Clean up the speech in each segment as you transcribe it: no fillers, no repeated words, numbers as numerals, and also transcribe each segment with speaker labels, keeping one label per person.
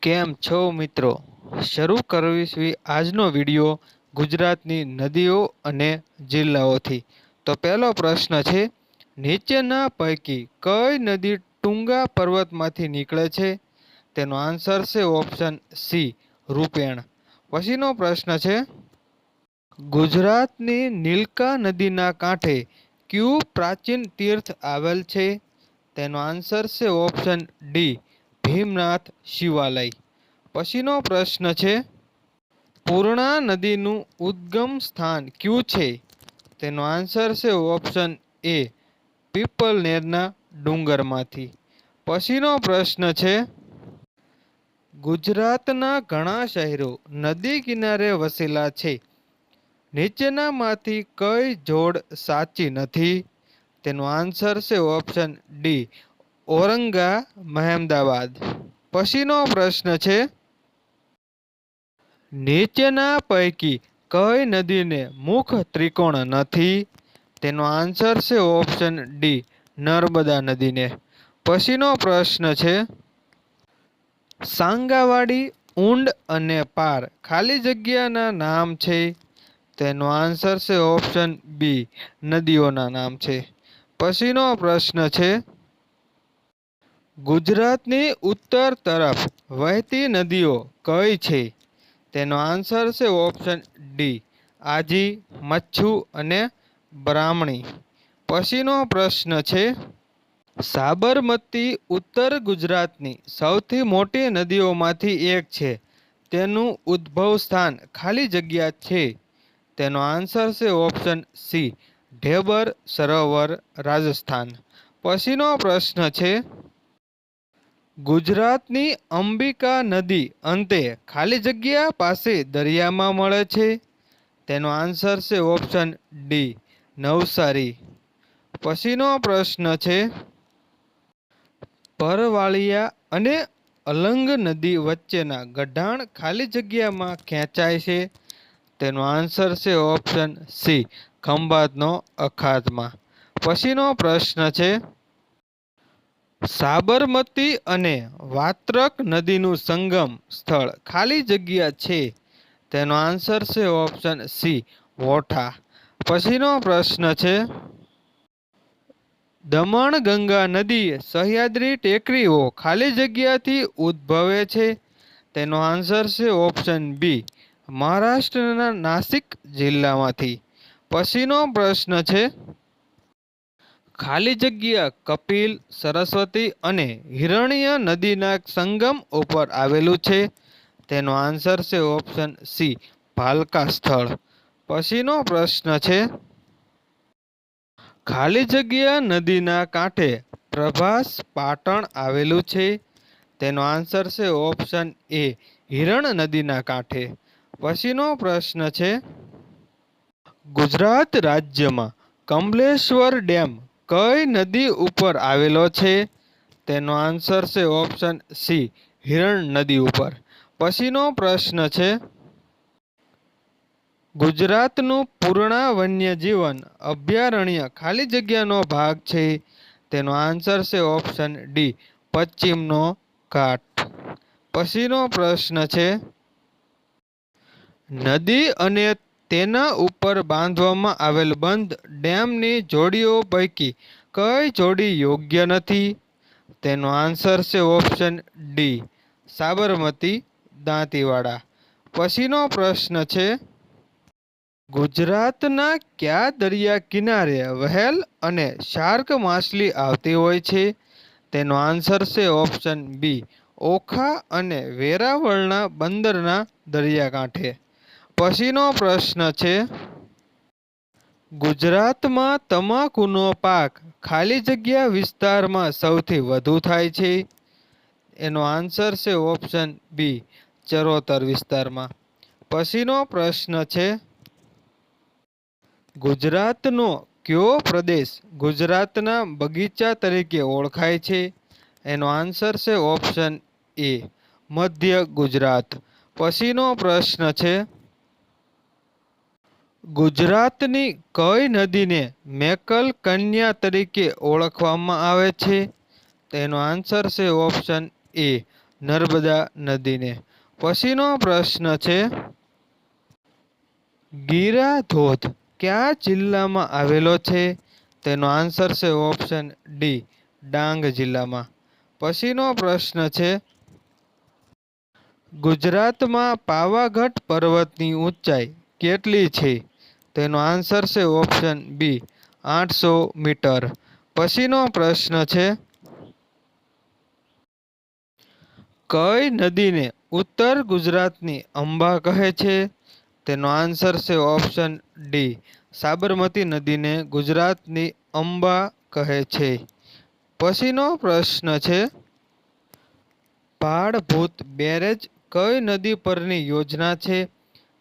Speaker 1: કેમ છો મિત્રો? શરૂ કરવી આજનો વિડીયો ગુજરાતની નદીઓ અને જિલ્લાઓથી। તો પહેલો પ્રશ્ન છે, નીચેના પૈકી કઈ નદી ટુંગા પર્વતમાંથી નીકળે છે? તેનો આન્સર છે ઓપ્શન સી, રૂપેણ। પછીનો પ્રશ્ન છે, ગુજરાતની નીલકા નદીના કાંઠે કયું પ્રાચીન તીર્થ આવેલ છે? તેનો આન્સર છે ઓપ્શન ડી, ભીમનાથ શિવાલય। પછીનો પ્રશ્ન છે, પૂર્ણા નદીનું ઉદ્ગમ સ્થાન કયું છે? તેનો આન્સર છે ઓપ્શન એ, પીપલનેરના ડુંગરમાંથી। પછીનો પ્રશ્ન છે, ગુજરાતના ઘણા શહેરો નદી કિનારે વસેલા છે। નીચેનામાંથી કઈ જોડ સાચી નથી? તેનો આન્સર છે ઓપ્શન ડી, ઔરંગા મહેમદાવાદ। પછીનો પ્રશ્ન છે, નીચેના પૈકી કઈ નદીને મુખ ત્રિકોણ નથી? તેનો આન્સર છે ઓપ્શન ડી, નર્મદા નદીને। પછીનો પ્રશ્ન છે, સાંગાવાડી, ઊંડ અને પાર ખાલી જગ્યાના નામ છે? તેનો આન્સર છે ઓપ્શન બી, નદીઓના નામ છે। પછીનો પ્રશ્ન છે, ગુજરાતની ઉત્તર તરફ વહેતી નદીઓ કઈ છે? તેનો આન્સર છે ઓપ્શન ડી, આજી, મચ્છુ અને બ્રાહ્મણી। પછીનો પ્રશ્ન છે, સાબરમતી ઉત્તર ગુજરાતની સૌથી મોટી નદીઓમાંથી એક છે। તેનું ઉદ્ભવ સ્થાન ખાલી જગ્યા છે? તેનો આન્સર છે ઓપ્શન સી, ઢેબર સરોવર, રાજસ્થાન। પછીનો પ્રશ્ન છે, ગુજરાતની અંબિકા નદી અંતે ખાલી જગ્યા પાસે દરિયામાં મળે છે? તેનો આન્સર છે ઓપ્શન ડી, નવસારી। પછીનો પ્રશ્ન છે, પરવાળિયા અને અલંગ નદી વચ્ચેના ગઢાણ ખાલી જગ્યામાં ખેંચાય છે? તેનો આન્સર છે ઓપ્શન સી, ખંભાતનો અખાતમાં। પછીનો પ્રશ્ન છે, સાબરમતી અને વાત્રક નદીનું સંગમ સ્થળ ખાલી જગ્યા છે? તેનો આન્સર છે ઓપ્શન સી, વોઠા। પછીનો પ્રશ્ન છે, દમણગંગા નદી સહ્યાદ્રી ટેકરીઓ ખાલી જગ્યાથી ઉદ્ભવે છે? તેનો આન્સર છે ઓપ્શન બી, મહારાષ્ટ્રના નાસિક જિલ્લામાંથી। પછીનો પ્રશ્ન છે, ખાલી જગ્યા કપિલ, સરસ્વતી અને હિરણ્ય નદીના સંગમ ઉપર આવેલું છે? તેનો આન્સર છે ઓપ્શન સી, ભાલકા સ્થળ। પછીનો પ્રશ્ન છે, ખાલી જગ્યા નદીના કાંઠે પ્રભાસ પાટણ આવેલું છે? તેનો આન્સર છે ઓપ્શન એ, હિરણ નદીના કાંઠે। પછીનો પ્રશ્ન છે, ગુજરાત રાજ્યમાં કમલેશ્વર ડેમ કઈ નદી ઉપર આવેલો છે? તેનો આન્સર છે ઓપ્શન સી, હિરણ નદી ઉપર। પછીનો પ્રશ્ન છે, ગુજરાતનું પૂર્ણા વન્યજીવન અભયારણ્ય ખાલી જગ્યાનો ભાગ છે? તેનો આન્સર છે ઓપ્શન ડી, પશ્ચિમનો ઘાટ। પછીનો પ્રશ્ન છે, નદી અને તેના ઉપર બાંધવામાં આવેલ બંધ ડેમની જોડીઓ પૈકી કઈ જોડી યોગ્ય નથી? તેનો આન્સર છે ઓપ્શન ડી, સાબરમતી દાંતીવાડા। પછીનો પ્રશ્ન છે, ગુજરાતના કયા દરિયા કિનારે વ્હેલ અને શાર્ક માછલી આવતી હોય છે? તેનો આન્સર છે ઓપ્શન બી, ઓખા અને વેરાવળના બંદરના દરિયાકાંઠે। પછીનો પ્રશ્ન છે, ગુજરાતમાં તમાકુનો પાક ખાલી જગ્યા વિસ્તારમાં સૌથી વધુ થાય છે? એનો આન્સર છે ઓપ્શન બી, ચરોતર વિસ્તારમાં। પછીનો પ્રશ્ન છે, ગુજરાતનો કયો પ્રદેશ ગુજરાતના બગીચા તરીકે ઓળખાય છે? એનો આન્સર છે ઓપ્શન એ, મધ્ય ગુજરાત। પછીનો પ્રશ્ન છે, ગુજરાતની કઈ નદીને મેકલ કન્યા તરીકે ઓળખવામાં આવે છે? તેનો આન્સર છે ઓપ્શન એ, નર્મદા નદીને. પછીનો પ્રશ્ન છે, ગીરા ધોધ કયા જિલ્લામાં આવેલો છે? તેનો આન્સર છે ઓપ્શન ડી, ડાંગ જિલ્લામાં. પછીનો પ્રશ્ન છે, ગુજરાતમાં પાવાગઢ પર્વતની ઊંચાઈ કેટલી છે? તેનો આન્સર છે ઓપ્શન બી, 800 મીટર. પછીનો પ્રશ્ન છે, કઈ નદીને ઉત્તર ગુજરાતની અંબા કહે છે? તેનો આન્સર છે ઓપ્શન ડી, સાબરમતી નદીને ગુજરાતની અંબા કહે છે. પછીનો પ્રશ્ન છે, ભાડભૂત બેરેજ કઈ નદી પરની યોજના છે?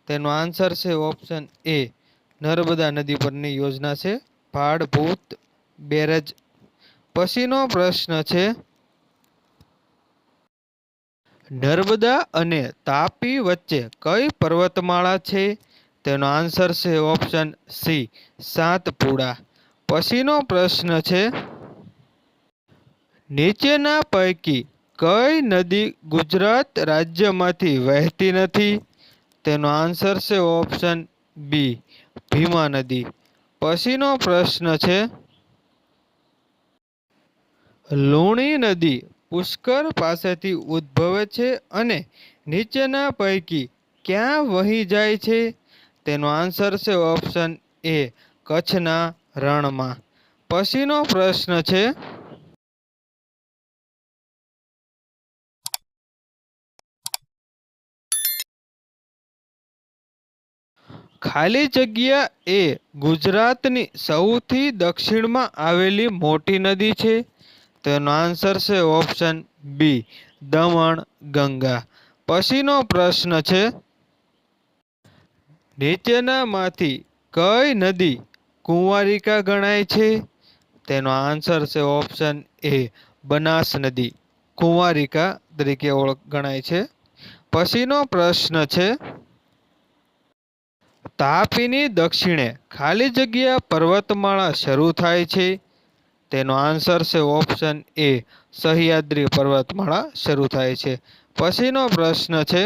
Speaker 1: તેનો આન્સર છે ઓપ્શન એ, નર્મદા નદી પરની યોજના છે ભાડભૂત બેરેજ. પછીનો પ્રશ્ન છે, નર્મદા અને તાપી વચ્ચે કઈ પર્વતમાળા છે? તેનો આન્સર છે ઓપ્શન સી, સાતપુડા. પછીનો પ્રશ્ન છે, નીચેના પૈકી કઈ નદી ગુજરાત રાજ્યમાંથી વહેતી નથી? તેનો આન્સર છે ઓપ્શન બી, ભીમા નદી. પછીનો પ્રશ્ન છે, લુણી નદી પુષ્કર પાસેથી ઉદ્ભવે છે અને નીચેના પૈકી ક્યાં વહી જાય છે? તેનો આન્સર છે ઓપ્શન એ, કચ્છના રણમાં. પછીનો પ્રશ્ન છે, ખાલી જગ્યા એ ગુજરાતની સૌથી દક્ષિણમાં આવેલી મોટી નદી છે? તેનો આન્સર છે ઓપ્શન બી, દમણ ગંગા. પછીનો પ્રશ્ન છે, નીચેનામાંથી કઈ નદી કુંવારિકા ગણાય છે? તેનો આન્સર છે ઓપ્શન એ, બનાસ નદી કુંવારિકા તરીકે ગણાય છે. પછીનો પ્રશ્ન છે, તાપીની દક્ષિણે ખાલી જગ્યા પર્વતમાળા શરૂ થાય છે? તેનો આન્સર છે ઓપ્શન એ, સહ્યાદ્રી પર્વતમાળા શરૂ થાય છે. પછીનો પ્રશ્ન છે,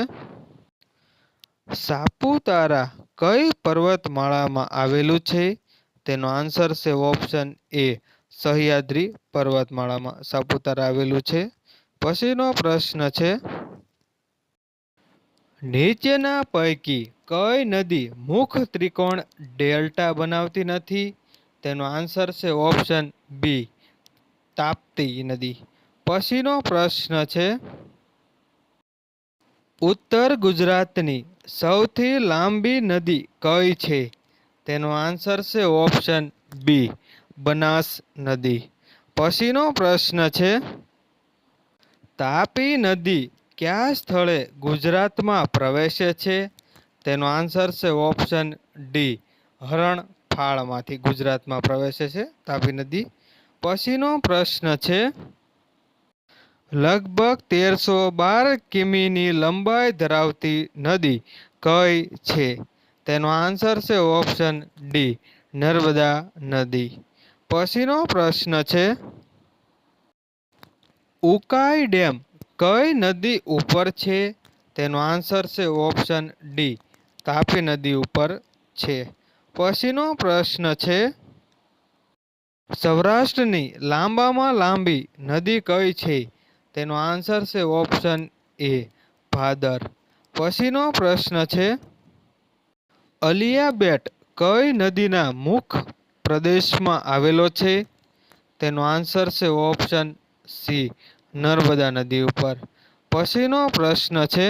Speaker 1: સાપુતારા કઈ પર્વતમાળામાં આવેલું છે? તેનો આન્સર છે ઓપ્શન એ, સહ્યાદ્રી પર્વતમાળામાં સાપુતારા આવેલું છે. પછીનો પ્રશ્ન છે, નીચેના પૈકી કઈ નદી મુખ ત્રિકોણ ડેલ્ટા બનાવતી નથી? તેનો આન્સર છે ઓપ્શન બી, તાપ્તી નદી. પછીનો પ્રશ્ન છે, ઉત્તર ગુજરાતની સૌથી લાંબી નદી કઈ છે? તેનો આન્સર છે ઓપ્શન બી, બનાસ નદી. પછીનો પ્રશ્ન છે, તાપી નદી કયા સ્થળે ગુજરાતમાં પ્રવેશે છે? તેનો આન્સર છે ઓપ્શન ડી, હરણફાળમાંથી ગુજરાતમાં પ્રવેશે છે તાપી નદી. પછીનો પ્રશ્ન છે, લગભગ 1312 કિમીની લંબાઈ ધરાવતી નદી કઈ છે? તેનો આન્સર છે ઓપ્શન ડી, નર્મદા નદી. પછીનો પ્રશ્ન છે, ઉકાઈ ડેમ કઈ નદી ઉપર છે? તેનો આન્સર છે ઓપ્શન ડી, તાપી નદી ઉપર છે. પછીનો પ્રશ્ન છે, સૌરાષ્ટ્રની લાંબામાં લાંબી નદી કઈ છે? તેનો આન્સર છે ઓપ્શન એ, ભાદર. પછીનો પ્રશ્ન છે, અલિયા બેટ કઈ નદીના મુખ પ્રદેશમાં આવેલો છે? તેનો આન્સર છે ઓપ્શન સી, નર્મદા નદી ઉપર. પછીનો પ્રશ્ન છે,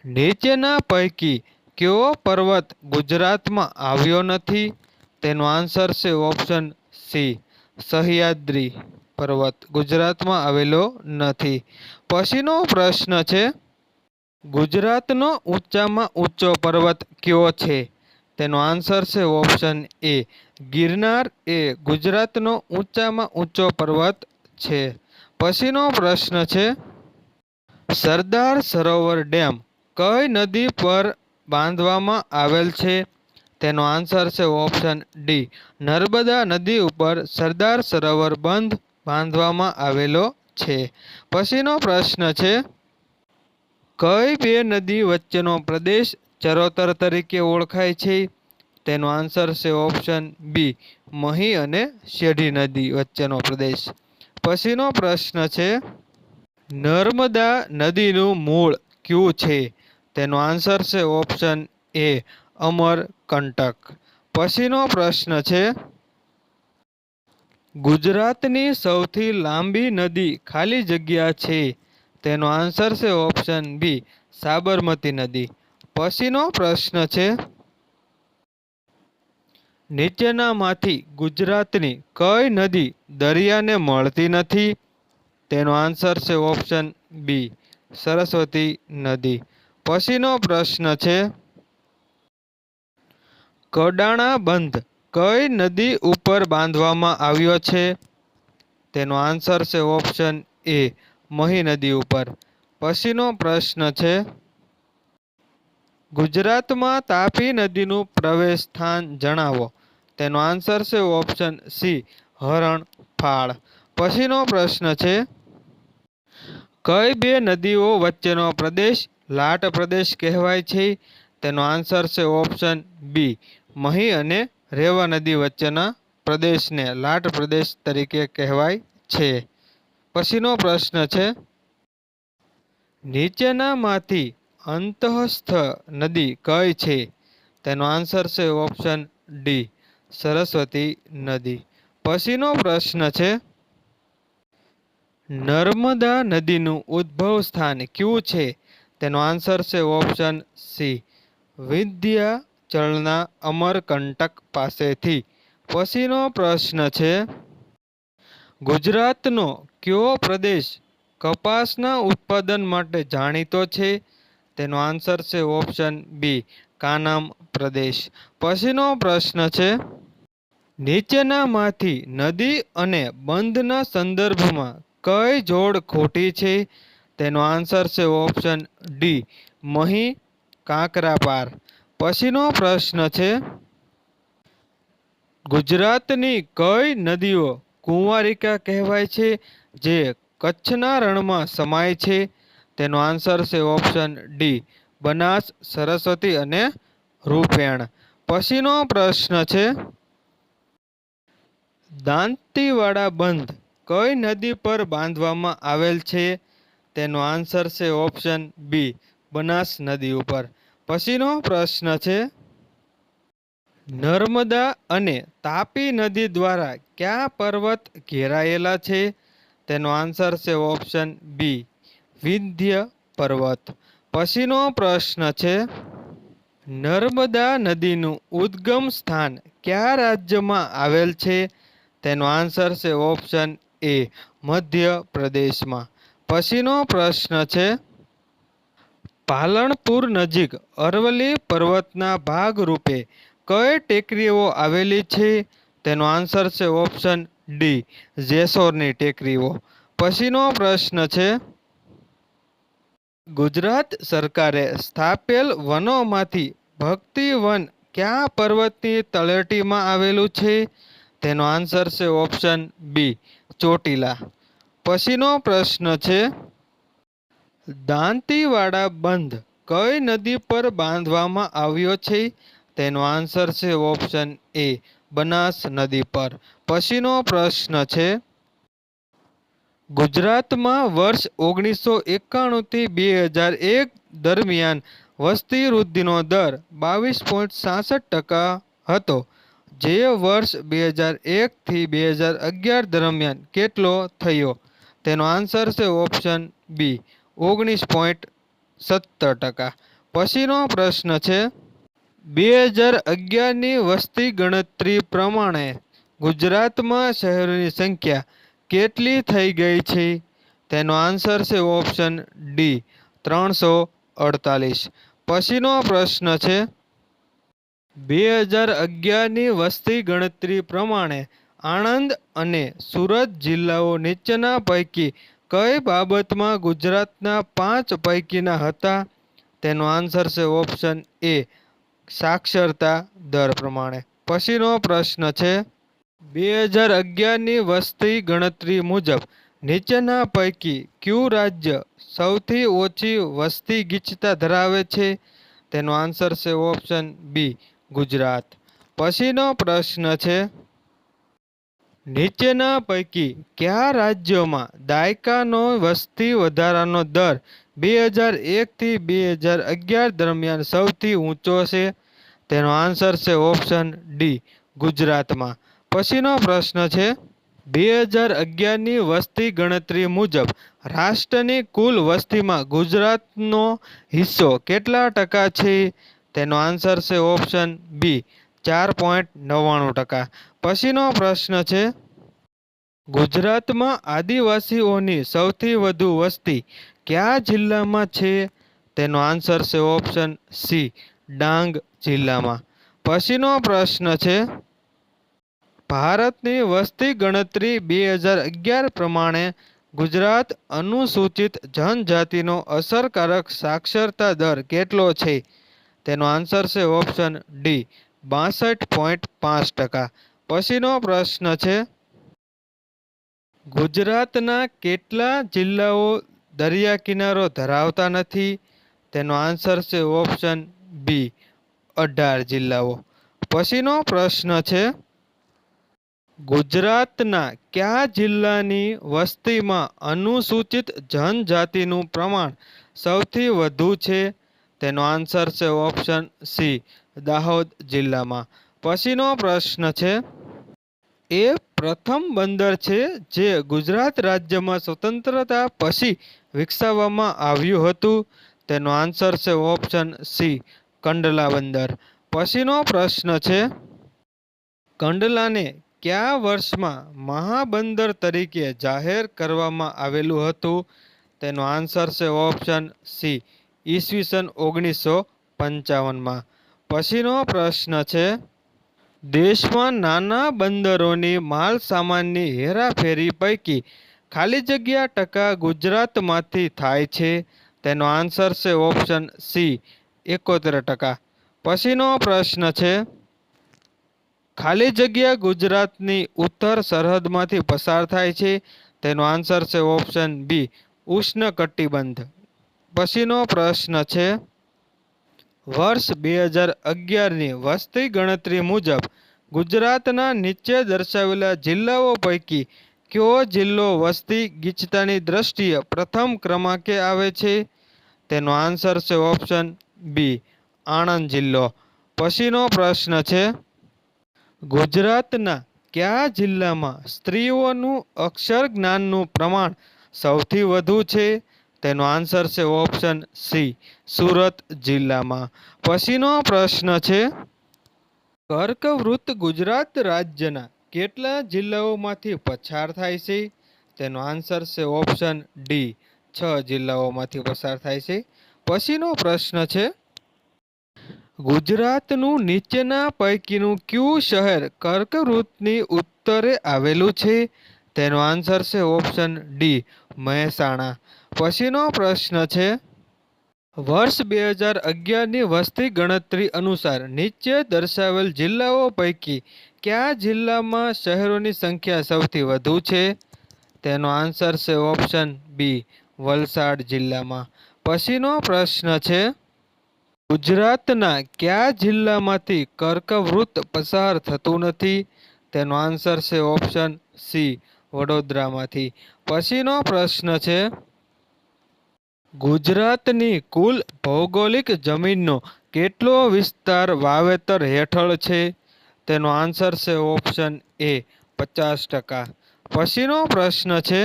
Speaker 1: નીચેના પૈકી કયો પર્વત ગુજરાતમાં આવ્યો નથી? તેનો આન્સર છે ઓપ્શન સી, સહ્યાદ્રી પર્વત ગુજરાતમાં આવેલો નથી. પછીનો પ્રશ્ન છે, ગુજરાતનો ઊંચામાં ઊંચો પર્વત કયો છે? તેનો આન્સર છે ઓપ્શન એ, ગિરનાર એ ગુજરાતનો ઊંચામાં ઊંચો પર્વત છે. પછીનો પ્રશ્ન છે, સરદાર સરોવર ડેમ કઈ નદી પર બાંધવામાં આવેલ છે? તેનો આન્સર છે ઓપ્શન ડી, નર્મદા નદી ઉપર સરદાર સરોવર બંધ બાંધવામાં આવેલો છે. પછીનો પ્રશ્ન છે, કઈ બે નદી વચ્ચેનો પ્રદેશ ચરોતર તરીકે ઓળખાય છે? તેનો આન્સર છે ઓપ્શન બી, મહી અને શેઢી નદી વચ્ચેનો પ્રદેશ. પછીનો પ્રશ્ન છે, નર્મદા નદીનું મૂળ કયું છે? તેનો આન્સર છે ઓપ્શન એ, અમરકંટક. પછીનો પ્રશ્ન છે, ગુજરાતની સૌથી લાંબી નદી ખાલી જગ્યા છે? તેનો આન્સર છે ઓપ્શન બી, સાબરમતી નદી. પછીનો પ્રશ્ન છે, નીચેનામાંથી ગુજરાતની કઈ નદી દરિયાને મળતી નથી? તેનો આન્સર છે ઓપ્શન બી, સરસ્વતી નદી. પછીનો પ્રશ્ન છે, કડાણા બંધ કઈ નદી ઉપર બાંધવામાં આવ્યો છે? તેનો આન્સર છે ઓપ્શન એ, મહી નદી ઉપર. પછીનો પ્રશ્ન છે, ગુજરાતમાં તાપી નદીનું પ્રવેશ સ્થાન જણાવો. તેનો આન્સર છે ઓપ્શન સી, હરણફાળ. પછીનો પ્રશ્ન છે, કઈ બે નદીઓ વચ્ચેનો પ્રદેશ લાટ પ્રદેશ કહેવાય છે? તેનો આન્સર છે ઓપ્શન બી, મહી અને રેવા નદી વચ્ચેના પ્રદેશને લાટ પ્રદેશ તરીકે કહેવાય છે. પછીનો પ્રશ્ન છે, નીચેનામાંથી અંતઃસ્થ નદી કઈ છે? તેનો આન્સર છે ઓપ્શન ડી, સરસ્વતી નદી. પછીનો પ્રશ્ન છે, નર્મદા નદીનું ઉદ્ભવ સ્થાન કયું છે? તેનો આન્સર છે ઓપ્શન સી, વિંધ્યાચલના અમરકંટક પાસેથી. પછીનો પ્રશ્ન છે, ગુજરાતનો કયો પ્રદેશ કપાસના ઉત્પાદન માટે જાણીતો છે? તેનો આન્સર છે ઓપ્શન બી, કાનમ પ્રદેશ. પછીનો પ્રશ્ન છે, નીચેનામાંથી નદી અને બંધના સંદર્ભમાં કઈ જોડ ખોટી છે? તેનો આન્સર છે ઓપ્શન ડી, મહી કાંકરાપાર. પછીનો પ્રશ્ન છે, ગુજરાતની કઈ નદીઓ કુંવારિકા કહેવાય છે, જે કચ્છના રણમાં સમાય છે? તેનો આન્સર છે ઓપ્શન ડી, બનાસ, સરસ્વતી અને રૂપેણ. પછીનો પ્રશ્ન છે, દાંતીવાડા બંધ કઈ નદી પર બાંધવામાં આવેલ છે? તેનો આન્સર છે ઓપ્શન બી, બનાસ નદી ઉપર. પછીનો પ્રશ્ન છે, નર્મદા અને તાપી નદી દ્વારા કયા પર્વત ઘેરાયેલા છે? તેનો આન્સર છે ઓપ્શન બી, વિંધ્ય પર્વત. પછીનો પ્રશ્ન છે, નર્મદા નદીનું ઉદ્ગમ સ્થાન કયા રાજ્યમાં આવેલ છે? તેનો આન્સર છે ઓપ્શન એ, મધ્ય પ્રદેશમાં. પછીનો પ્રશ્ન છે, પાલનપુર નજીક અરવલ્લી પર્વતના ભાગરૂપે કઈ ટેકરીઓ આવેલી છે? તેનો આન્સર છે ઓપ્શન ડી, જેસોરની ટેકરીઓ. પછીનો પ્રશ્ન છે, ગુજરાત સરકારે સ્થાપેલ વનોમાંથી ભક્તિ વન કયા પર્વતની તળેટીમાં આવેલું છે? તેનો આન્સર છે ઓપ્શન બી, ચોટીલા. પછીનો પ્રશ્ન છે, દાંતીવાડા બંધ કઈ નદી પર બાંધવામાં આવ્યો છે? તેનો આન્સર છે ઓપ્શન એ, બનાસ નદી પર. પછીનો પ્રશ્ન છે, ગુજરાતમાં વર્ષ 1991 થી 2001 દરમિયાન વસ્તી વૃદ્ધિનો દર 22.66% હતો, જે વર્ષ 2001 થી 2011 દરમિયાન કેટલો થયો? તેનો આન્સર છે ઓપ્શન બી, 19.17%. પછીનો પ્રશ્ન છે, 2011ની વસ્તી ગણતરી પ્રમાણે ગુજરાતમાં શહેરોની સંખ્યા કેટલી થઈ ગઈ છે? તેનો આન્સર છે ઓપ્શન ડી, 348. પછીનો પ્રશ્ન છે, 2011ની વસ્તી ગણતરી પ્રમાણે આણંદ અને સુરત જિલ્લાઓ નીચેના પૈકી કઈ બાબતમાં ગુજરાતના 5 પૈકીના હતા? તેનો આન્સર છે ઓપ્શન એ, સાક્ષરતા દર પ્રમાણે. પછીનો પ્રશ્ન છે, 2011ની વસ્તી ગણતરી મુજબ નીચેના પૈકી કયું રાજ્ય સૌથી ઓછી વસ્તી ગીચતા ધરાવે છે? તેનો આન્સર છે ઓપ્શન બી ગુજરાત. પછીનો પ્રશ્ન છે, નીચેના પૈકી કયા રાજ્યોમાં દાયકાનો વસ્તી વધારાનો દર 2001 થી 2011 દરમિયાન સૌથી ઊંચો છે? તેનો આન્સર છે ઓપ્શન ડી ગુજરાતમાં. પછીનો પ્રશ્ન છે, 2011ની વસ્તી ગણતરી મુજબ રાષ્ટ્રની કુલ વસ્તીમાં ગુજરાતનો હિસ્સો કેટલા ટકા છે? તેનો આન્સર છે ઓપ્શન બી 4.99%. પછીનો પ્રશ્ન છે, ગુજરાતમાં આદિવાસીઓની સૌથી વધુ વસ્તી કયા જિલ્લામાં છે? તેનો આન્સર છે ઓપ્શન સી ડાંગ જિલ્લામાં. પછીનો પ્રશ્ન છે, ભારતની વસ્તી ગણતરી 2011 પ્રમાણે ગુજરાત અનુસૂચિત જનજાતિનો અસરકારક સાક્ષરતા દર કેટલો છે? તેનો આન્સર છે ઓપ્શન ડી 62.5%. પછીનો પ્રશ્ન છે, ગુજરાતના કેટલા જિલ્લાઓ દરિયા કિનારો ધરાવતા નથી? તેનો આન્સર છે ઓપ્શન બી 18 જિલ્લાઓ. પછીનો પ્રશ્ન છે, ગુજરાતના કયા જિલ્લાની વસ્તીમાં અનુસૂચિત જનજાતિનું પ્રમાણ સૌથી વધુ છે? તેનો આન્સર છે ઓપ્શન સી દાહોદ જિલ્લામાં. પછીનો પ્રશ્ન છે, એ પ્રથમ બંદર છે જે ગુજરાત રાજ્યમાં સ્વતંત્રતા પછી વિકસાવવામાં આવ્યું હતું? તેનો આન્સર છે ઓપ્શન સી કંડલા બંદર. પછીનો પ્રશ્ન છે, કંડલાને કયા વર્ષમાં મહાબંદર તરીકે જાહેર કરવામાં આવેલું હતું? તેનો આન્સર છે ઓપ્શન સી ઈસવીસન 1955માં. પછીનો પ્રશ્ન છે, દેશમાં નાના બંદરોની માલ સામાનની હેરાફેરી પૈકી ખાલી જગ્યા ટકા ગુજરાતમાંથી થાય છે? તેનો આન્સર છે ઓપ્શન સી 71%. પછીનો પ્રશ્ન છે, ખાલી જગ્યા ગુજરાતની ઉત્તર સરહદમાંથી પસાર થાય છે? તેનો આન્સર છે ઓપ્શન બી ઉષ્ણકટિબંધ. પછીનો પ્રશ્ન છે, વર્ષ 2011ની વસ્તી ગણતરી મુજબ ગુજરાતના નીચે દર્શાવેલા જિલ્લાઓ પૈકી કયો જિલ્લો વસ્તી ગીચતાની દ્રષ્ટિએ પ્રથમ ક્રમાંકે આવે છે? તેનો આન્સર છે ઓપ્શન બી આણંદ જિલ્લો. પછીનો પ્રશ્ન છે, ગુજરાતના કયા જિલ્લામાં સ્ત્રીઓનું અક્ષર જ્ઞાનનું પ્રમાણ સૌથી વધુ છે? તેનો આન્સર છે ઓપ્શન સી સુરત જિલ્લામાં. પછીનો પ્રશ્ન છે, કર્કવૃત ગુજરાત રાજ્યના કેટલા જિલ્લાઓમાંથી પસાર થાય છે? તેનો આન્સર છે ઓપ્શન ડી 6 જિલ્લાઓમાંથી પસાર થાય છે. પછીનો પ્રશ્ન છે, ગુજરાતનું નીચેના પૈકીનું કયું શહેર કર્કવૃતની ઉત્તરે આવેલું છે? તેનો આન્સર છે ઓપ્શન ડી મહેસાણા. પછીનો પ્રશ્ન છે, વર્ષ 2011ની વસ્તી ગણતરી અનુસાર નીચે દર્શાવેલ જિલ્લાઓ પૈકી કયા જિલ્લામાં શહેરોની સંખ્યા સૌથી વધુ છે? તેનો આન્સર છે ઓપ્શન બી વલસાડ જિલ્લામાં. પછીનો પ્રશ્ન છે, ગુજરાતના કયા જિલ્લામાંથી કર્કવૃત પસાર થતું નથી? તેનો આન્સર છે ઓપ્શન સી વડોદરામાંથી. પછીનો પ્રશ્ન છે, ગુજરાતની કુલ ભૌગોલિક જમીનનો કેટલો વિસ્તાર વાવેતર હેઠળ છે? તેનો આન્સર છે ઓપ્શન એ 50%. પછીનો પ્રશ્ન છે,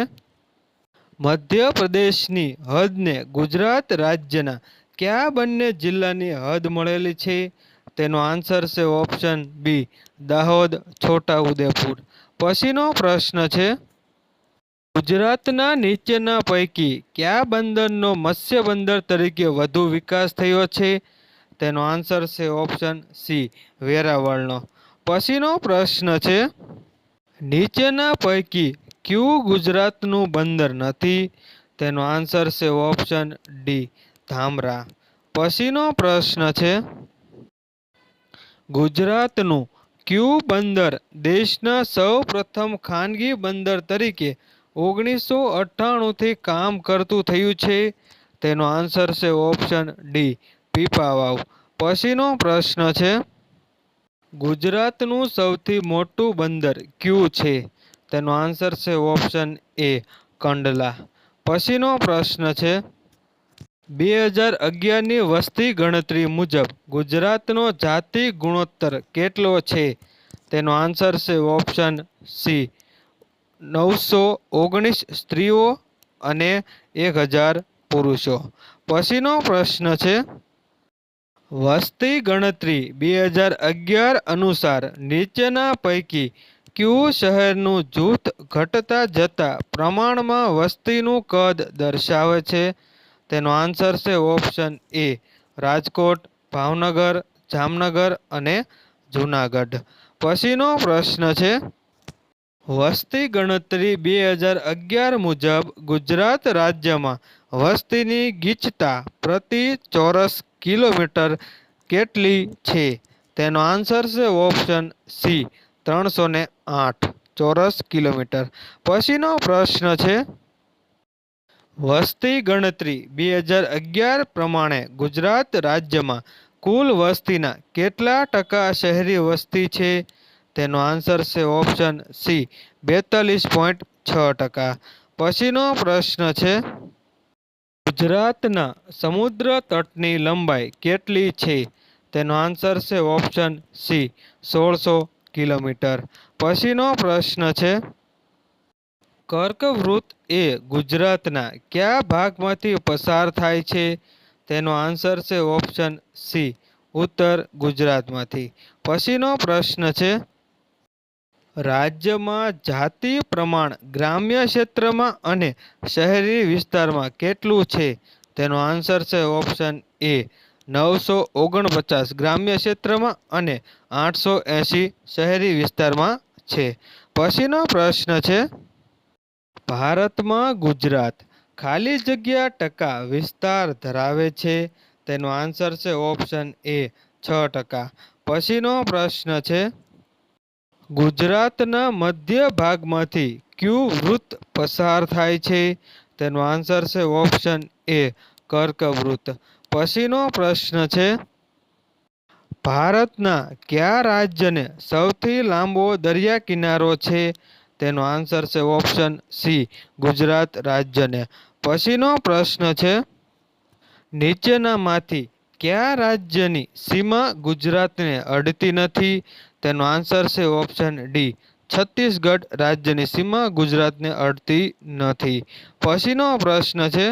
Speaker 1: મધ્યપ્રદેશની હદને ગુજરાત રાજ્યના કયા બંને જિલ્લાની હદ મળેલી છે? તેનો આન્સર છે ઓપ્શન બી દાહોદ છોટાઉદેપુર. પછીનો પ્રશ્ન છે, ગુજરાતના નીચેના પૈકી કયા બંદરનો મત્સ્ય બંદર તરીકે વધુ વિકાસ થયો છે? તેનો આન્સર છે ઓપ્શન સી વેરાવળનો. પછીનો પ્રશ્ન છે, નીચેના પૈકી કયું ગુજરાતનું બંદર નથી? તેનો આન્સર છે ઓપ્શન ડી ધામરા. પછીનો પ્રશ્ન છે, ગુજરાતનું કયું બંદર દેશના સૌ પ્રથમ ખાનગી બંદર તરીકે 1998થી કામ કરતું થયું છે? તેનો આન્સર છે ઓપ્શન ડી પીપાવાવ. પછીનો પ્રશ્ન છે, ગુજરાતનું સૌથી મોટું બંદર કયું છે? તેનો આન્સર છે ઓપ્શન એ કંડલા. પછીનો પ્રશ્ન છે, 2011ની વસ્તી ગણતરી મુજબ ગુજરાતનો જાતિ ગુણોત્તર કેટલો છે? તેનો આન્સર છે ઓપ્શન સી 919 સ્ત્રીઓ અને 1000 પુરુષો. પછીનો પ્રશ્ન છે, વસ્તી ગણતરી 2011 અનુસાર નીચેના પૈકી કયું શહેરનું જૂથ ઘટતા જતા પ્રમાણમાં વસ્તીનું કદ દર્શાવે છે? તેનો આન્સર છે ઓપ્શન એ રાજકોટ, ભાવનગર, જામનગર અને જૂનાગઢ. પછીનો પ્રશ્ન છે, વસ્તી ગણતરી 2011 મુજબ ગુજરાત રાજ્યમાં વસ્તીની ગીચતા પ્રતિ ચોરસ કિલોમીટર કેટલી છે? તેનો આન્સર છે ઓપ્શન સી 308 ચોરસ કિલોમીટર. પછીનો પ્રશ્ન છે, વસ્તી ગણતરી 2011 પ્રમાણે ગુજરાત રાજ્યમાં કુલ વસ્તીના કેટલા ટકા શહેરી વસ્તી છે? તેનો આન્સર છે ઓપ્શન સી 42.6%. પછીનો પ્રશ્ન છે, ગુજરાતના સમુદ્ર તટની લંબાઈ કેટલી છે? તેનો આન્સર છે ઓપ્શન સી 1600 કિલોમીટર. પછીનો પ્રશ્ન છે, કર્કવૃત એ ગુજરાતના કયા ભાગમાંથી પસાર થાય છે? તેનો આન્સર છે ઓપ્શન સી ઉત્તર ગુજરાતમાંથી. પછીનો પ્રશ્ન છે, રાજ્યમાં જાતિ પ્રમાણ ગ્રામ્ય ક્ષેત્રમાં અને શહેરી વિસ્તારમાં કેટલું છે? તેનો આન્સર છે ઓપ્શન એ 949 ગ્રામ્ય ક્ષેત્રમાં અને 880 શહેરી વિસ્તારમાં છે. પછીનો પ્રશ્ન છે, ભારતમાં ગુજરાત ખાલી જગ્યા ટકા વિસ્તાર ધરાવે છે? તેનો આન્સર છે ઓપ્શન એ 6%. પછીનો પ્રશ્ન છે, ગુજરાતના મધ્ય ભાગમાંથી કયું વૃત્ત પસાર થાય છે? તેનો આન્સર છે ઓપ્શન એ કર્કવૃત. પછીનો પ્રશ્ન છે, ભારતના કયા રાજ્યને સૌથી લાંબો દરિયા કિનારો છે? તેનો આન્સર છે ઓપ્શન સી ગુજરાત રાજ્યને. પછીનો પ્રશ્ન છે, નીચેનામાંથી કયા રાજ્યની સીમા ગુજરાતને અડતી નથી? તેનો આન્સર છે ઓપ્શન ડી છત્તીસગઢ રાજ્યની સીમા ગુજરાતને અડતી નથી. પછીનો પ્રશ્ન છે,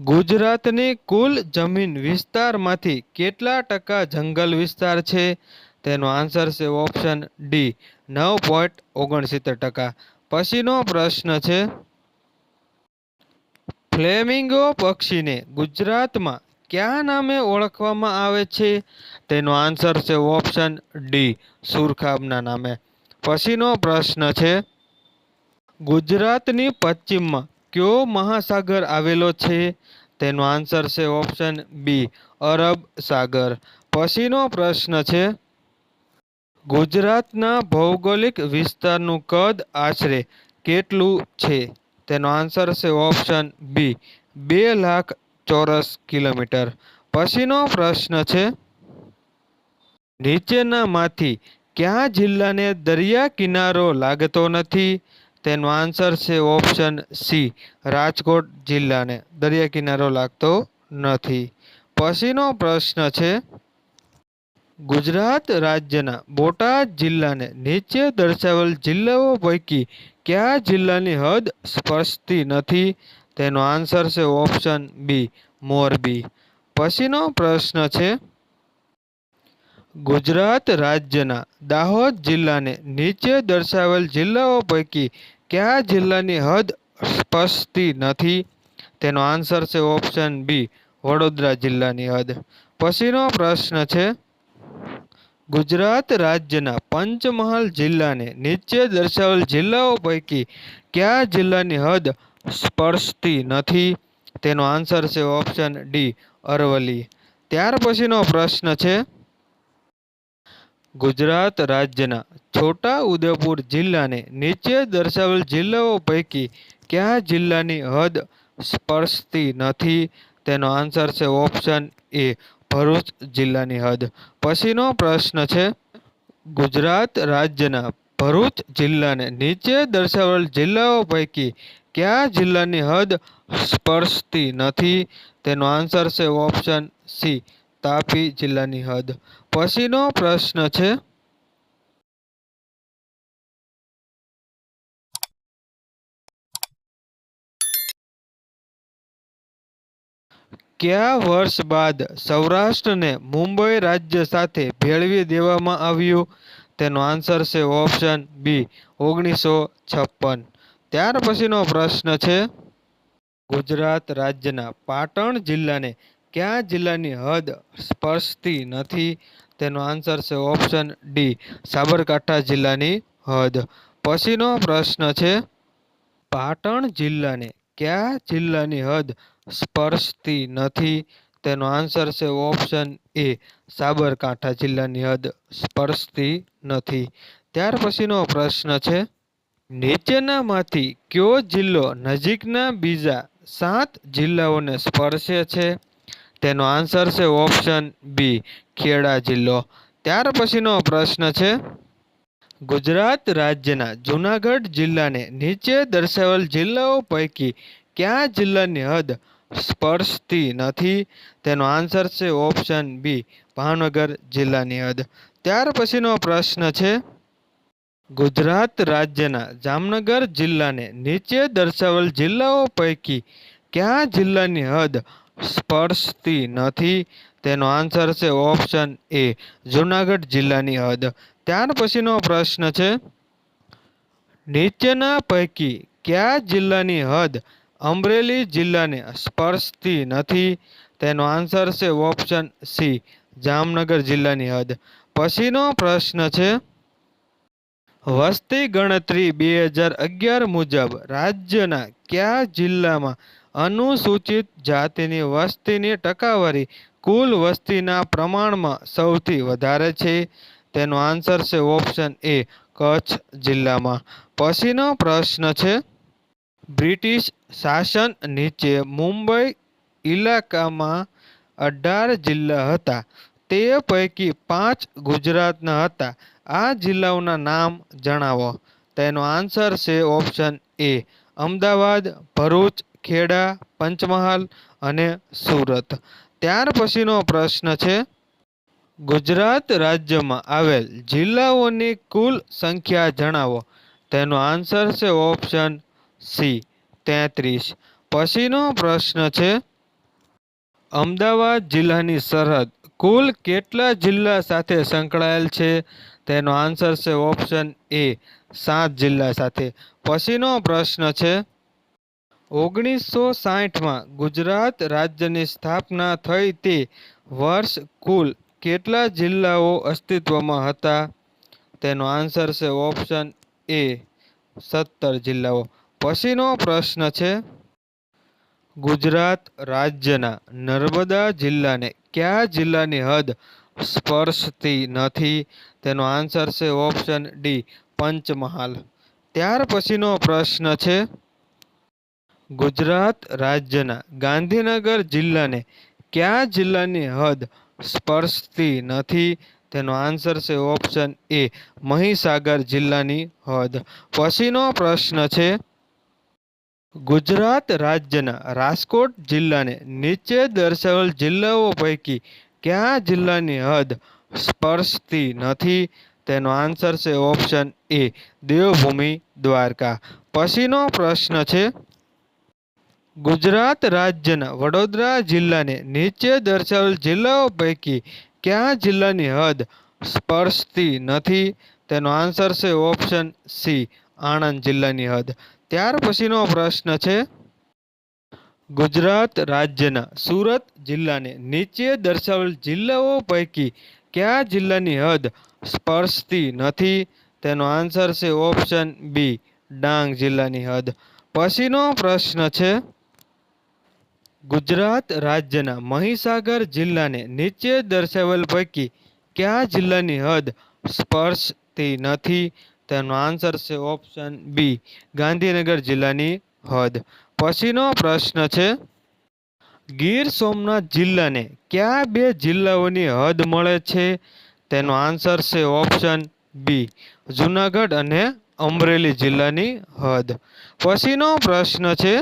Speaker 1: ગુજરાતની કુલ જમીન વિસ્તારમાંથી કેટલા ટકા જંગલ વિસ્તાર છે? તેનો આન્સર છે ઓપ્શન ડી 9.69%. પછીનો પ્રશ્ન છે, ફ્લેમિંગો પક્ષીને ગુજરાતમાં કયા નામે ઓળખવામાં આવે છે? તેનો આન્સર છે ઓપ્શન ડી સુરખાબના નામે. પછીનો પ્રશ્ન છે, ગુજરાતની પશ્ચિમમાં કયો મહાસાગર આવેલો છે? તેનો આન્સર છે ઓપ્શન બી અરબ સાગર. પછીનો પ્રશ્ન છે, ગુજરાતના ભૌગોલિક વિસ્તારનું કદ આશરે કેટલું છે? તેનો આન્સર છે ઓપ્શન બી 2 લાખ ચોરસ કિલોમીટર. પછીનો પ્રશ્ન છે, નીચેનામાંથી કયા જિલ્લાને દરિયા કિનારો લાગતો નથી? તેનો આન્સર છે ઓપ્શન સી રાજકોટ જિલ્લાને દરિયા કિનારો લાગતો નથી. પછીનો પ્રશ્ન છે, ગુજરાત રાજ્યના બોટાદ જિલ્લાને નીચે દર્શાવેલ જિલ્લાઓ પૈકી કયા જિલ્લાની હદ સ્પર્શતી નથી? તેનો આન્સર છે ઓપ્શન બી મોરબી. પછીનો પ્રશ્ન છે, ગુજરાત રાજ્યના દાહોદ જિલ્લાને નીચે દર્શાવેલ જિલ્લાઓ પૈકી કયા જિલ્લાની હદ સ્પર્શતી નથી? તેનો આન્સર છે ઓપ્શન બી વડોદરા જિલ્લાની હદ. પછીનો પ્રશ્ન છે, ગુજરાત રાજ્યના પંચમહાલ જિલ્લાને નીચે દર્શાવેલ જિલ્લાઓ પૈકી કયા જિલ્લાની હદ સ્પર્શતી નથી? તેનો આન્સર છે ઓપ્શન ડી અરવલ્લી. ત્યાર પછીનો પ્રશ્ન છે, ગુજરાત રાજ્યના છોટા ઉદેપુર જિલ્લાને નીચે દર્શાવેલ જિલ્લાઓ પૈકી કયા જિલ્લાની હદ સ્પર્શતી નથી? તેનો આન્સર છે ઓપ્શન એ ભરૂચ જિલ્લાની હદ. પછીનો પ્રશ્ન છે, ગુજરાત રાજ્યના ભરૂચ જિલ્લાને નીચે દર્શાવેલ જિલ્લાઓ પૈકી કયા જિલ્લાની હદ સ્પર્શતી નથી? તેનો આન્સર છે ઓપ્શન સી તાપી જિલ્લાની હદ. પછીનો પ્રશ્ન છે, કયા વર્ષ બાદ સૌરાષ્ટ્રને મુંબઈ રાજ્ય સાથે ભેળવી દેવામાં આવ્યું? તેનો આન્સર છે ઓપ્શન બી 1956. ત્યાર પછીનો પ્રશ્ન છે, ગુજરાત રાજ્યના પાટણ જિલ્લાને કયા જિલ્લાની હદ સ્પર્શતી નથી? તેનો આન્સર છે ઓપ્શન ડી સાબરકાંઠા જિલ્લાની હદ. પછીનો પ્રશ્ન છે, પાટણ જિલ્લાને કયા જિલ્લાની હદ સ્પર્શતી નથી? તેનો આન્સર છે ઓપ્શન એ સાબરકાંઠા જિલ્લાની હદ સ્પર્શતી નથી. ત્યાર પછીનો પ્રશ્ન છે, નીચેનામાંથી કયો જિલ્લો નજીકના બીજા 7 જિલ્લાઓને સ્પર્શે છે? તેનો આન્સર છે ઓપ્શન બી ખેડા જિલ્લો. ત્યાર પછીનો પ્રશ્ન છે, ગુજરાત રાજ્યના જૂનાગઢ જિલ્લાને નીચે દર્શાવેલ જિલ્લાઓ પૈકી કયા જિલ્લાની હદ સ્પર્શતી નથી? તેનો આન્સર છે ઓપ્શન બી ભાવનગર જિલ્લાની હદ. ત્યાર પછીનો પ્રશ્ન છે, ગુજરાત રાજ્યના જામનગર જિલ્લાને નીચે દર્શાવેલ જિલ્લાઓ પૈકી કયા જિલ્લાની હદ સ્પર્શતી નથી? તેનો આન્સર છે ઓપ્શન એ જૂનાગઢ જિલ્લાની હદ. ત્યાર પછીનો પ્રશ્ન છે, નીચેના પૈકી કયા જિલ્લાની હદ અમરેલી જિલ્લાને સ્પર્શતી નથી? તેનો આન્સર છે ઓપ્શન સી જામનગર જિલ્લાની હદ. પછીનો પ્રશ્ન છે, વસ્તી ગણતરી 2011 મુજબ રાજ્યના કયા જિલ્લામાં અનુસૂચિત જાતિની વસ્તીની ટકાવારી કુલ વસ્તીના પ્રમાણમાં સૌથી વધારે છે? તેનો આન્સર છે ઓપ્શન એ કચ્છ જિલ્લામાં. પછીનો પ્રશ્ન છે, બ્રિટિશ શાસન નીચે મુંબઈ ઇલાકામાં 18 જિલ્લા હતા. તે પૈકી 5 ગુજરાતના હતા. આ જિલ્લાઓના નામ જણાવો. તેનો આન્સર છે ઓપ્શન એ અમદાવાદ, ભરૂચ, ખેડા, પંચમહાલ અને સુરત. ત્યાર પછીનો પ્રશ્ન છે, ગુજરાત રાજ્યમાં આવેલ જિલ્લાઓની કુલ સંખ્યા જણાવો. તેનો આન્સર છે ઓપ્શન સી 33. પછીનો પ્રશ્ન છે, અમદાવાદ જિલ્લાની સરહદ કુલ કેટલા જિલ્લા સાથે સંકળાયેલ છે? તેનો આન્સર છે ઓપ્શન એ 7 જિલ્લા સાથે. પછીનો પ્રશ્ન છે, 1960માં ગુજરાત રાજ્યની સ્થાપના થઈ તે વર્ષ કુલ કેટલા જિલ્લાઓ અસ્તિત્વમાં હતા? તેનો આન્સર છે ઓપ્શન એ 17 જિલ્લાઓ. પછીનો પ્રશ્ન છે, ગુજરાત રાજ્યના નર્મદા જિલ્લાને કયા જિલ્લાની હદ સ્પર્શતી નથી? તેનો આન્સર છે ઓપ્શન ડી પંચમહાલ. ત્યાર પછીનો પ્રશ્ન છે, ગુજરાત રાજ્યના ગાંધીનગર જિલ્લાને કયા જિલ્લાની હદ સ્પર્શતી નથી? તેનો આન્સર છે ઓપ્શન એ મહીસાગર જિલ્લાની હદ. પછીનો પ્રશ્ન છે, ગુજરાત રાજ્યના રાજકોટ જિલ્લાને નીચે દર્શાવેલ જિલ્લાઓ પૈકી કયા જિલ્લાની હદ સ્પર્શતી નથી? તેનો આન્સર છે ઓપ્શન એ દેવભૂમિ દ્વારકા. પછીનો પ્રશ્ન છે, ગુજરાત રાજ્યના વડોદરા જિલ્લાને નીચે દર્શાવેલ જિલ્લાઓ પૈકી કયા જિલ્લાની હદ સ્પર્શતી નથી? તેનો આન્સર છે ઓપ્શન સી આણંદ જિલ્લાની હદ. ત્યાર પછીનો પ્રશ્ન છે, ગુજરાત રાજ્યના સુરત જિલ્લાને નીચે દર્શાવેલ જિલ્લાઓ પૈકી કયા જિલ્લાની હદ સ્પર્શતી નથી? તેનો આન્સર છે ઓપ્શન બી ડાંગ જિલ્લાની હદ. પછીનો પ્રશ્ન છે, ગુજરાત રાજ્યના મહીસાગર જિલ્લાને નીચે દર્શાવેલ પૈકી કયા જિલ્લાની હદ સ્પર્શતી નથી. તેનો આન્સર છે ઓપ્શન બી ગાંધીનગર જિલ્લાની હદ. પછીનો પ્રશ્ન છે ગીર સોમનાથ જિલ્લાને કયા બે જિલ્લાઓની હદ મળે છે? તેનો આન્સર છે ઓપ્શન બી જૂનાગઢ અને અમરેલી જિલ્લાની હદ. પછીનો પ્રશ્ન છે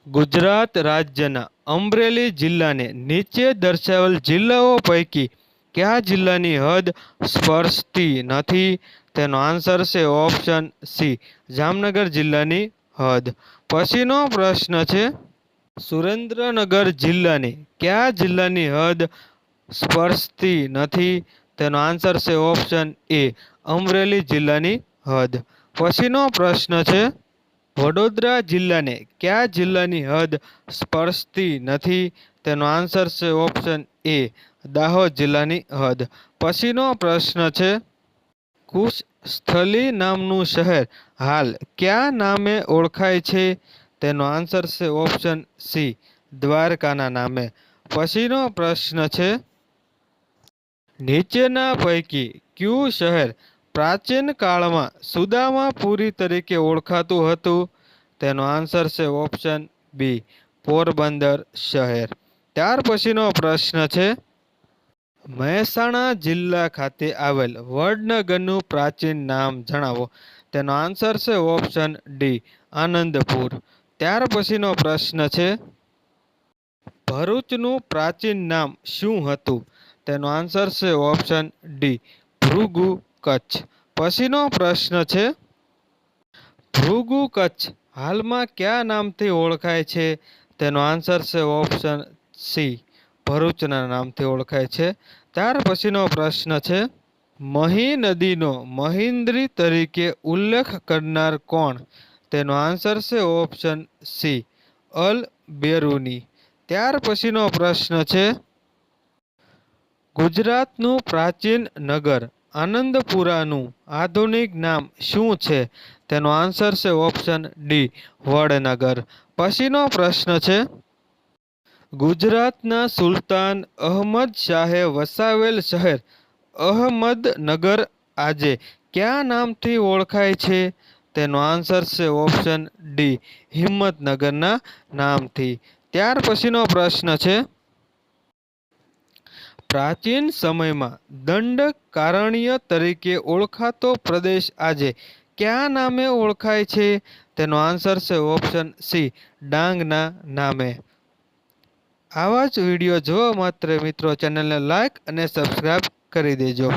Speaker 1: ગુજરાત રાજ્યના અમરેલી જિલ્લાને નીચે દર્શાવેલ જિલ્લાઓ પૈકી કયા જિલ્લાની હદ સ્પર્શતી નથી? તેનો આન્સર છે ઓપ્શન સી જામનગર જિલ્લાની હદ. પછીનો પ્રશ્ન છે સુરેન્દ્રનગર જિલ્લાને કયા જિલ્લાની હદ સ્પર્શતી નથી? તેનો આન્સર છે ઓપ્શન એ અમરેલી જિલ્લાની હદ. પછીનો પ્રશ્ન છે વડોદરા જિલ્લાને કયા જિલ્લાની હદ સ્પર્શતી નથી? તેનો આન્સર છે ઓપ્શન એ દાહોદ જિલ્લાની હદ. પછીનો પ્રશ્ન છે કુશસ્થલી નામનું શહેર હાલ કયા નામે ઓળખાય છે? તેનો આન્સર છે ઓપ્શન સી દ્વારકાના નામે. પછીનો પ્રશ્ન છે નીચેના પૈકી કયું શહેર પ્રાચીન કાળમાં સુદામાપુરી તરીકે ઓળખાતું હતું? તેનો આન્સર છે ઓપ્શન બી પોરબંદર શહેર. ત્યાર પછીનો પ્રશ્ન છે મહેસાણા જિલ્લા ખાતે આવેલ વડનગરનું પ્રાચીન નામ જણાવો. તેનો આન્સર છે ઓપ્શન ડી આનંદપુર. ત્યાર પછીનો પ્રશ્ન છે ભરૂચનું પ્રાચીન નામ શું હતું? તેનો આન્સર છે ઓપ્શન ડી ભૃગુ કચ્છ. પછીનો પ્રશ્ન છે ભૃગુ કચ્છ હાલમાં કયા નામથી ઓળખાય છે? તેનો આન્સર છે ઓપ્શન સી ભરૂચના નામથી ઓળખાય છે. ત્યાર પછીનો પ્રશ્ન છે મહી નદીનો મહિન્દ્રી તરીકે ઉલ્લેખ કરનાર કોણ? તેનો આન્સર છે ઓપ્શન સી અલ બેરુની. ત્યાર પછીનો પ્રશ્ન છે ગુજરાતનું પ્રાચીન નગર આનંદપુરાનું આધુનિક નામ શું છે? તેનો આન્સર છે ઓપ્શન ડી વડનગર. પછીનો પ્રશ્ન છે ગુજરાતના સુલતાન અહમદ શાહે વસાવેલ શહેર અહમદનગર આજે કયા નામથી ઓળખાય છે? તેનો આન્સર છે ઓપ્શન ડી હિંમતનગરના નામથી. ત્યાર પછીનો પ્રશ્ન છે પ્રાચીન સમયમાં દંડકારણ્ય તરીકે ઓળખાતો પ્રદેશ આજે કયા નામે ઓળખાય છે? તેનો આન્સર છે ઓપ્શન સી ડાંગના નામે. આવા જ વિડીયો જોવા માત્ર મિત્રો ચેનલને લાઈક અને સબસ્ક્રાઈબ કરી દેજો.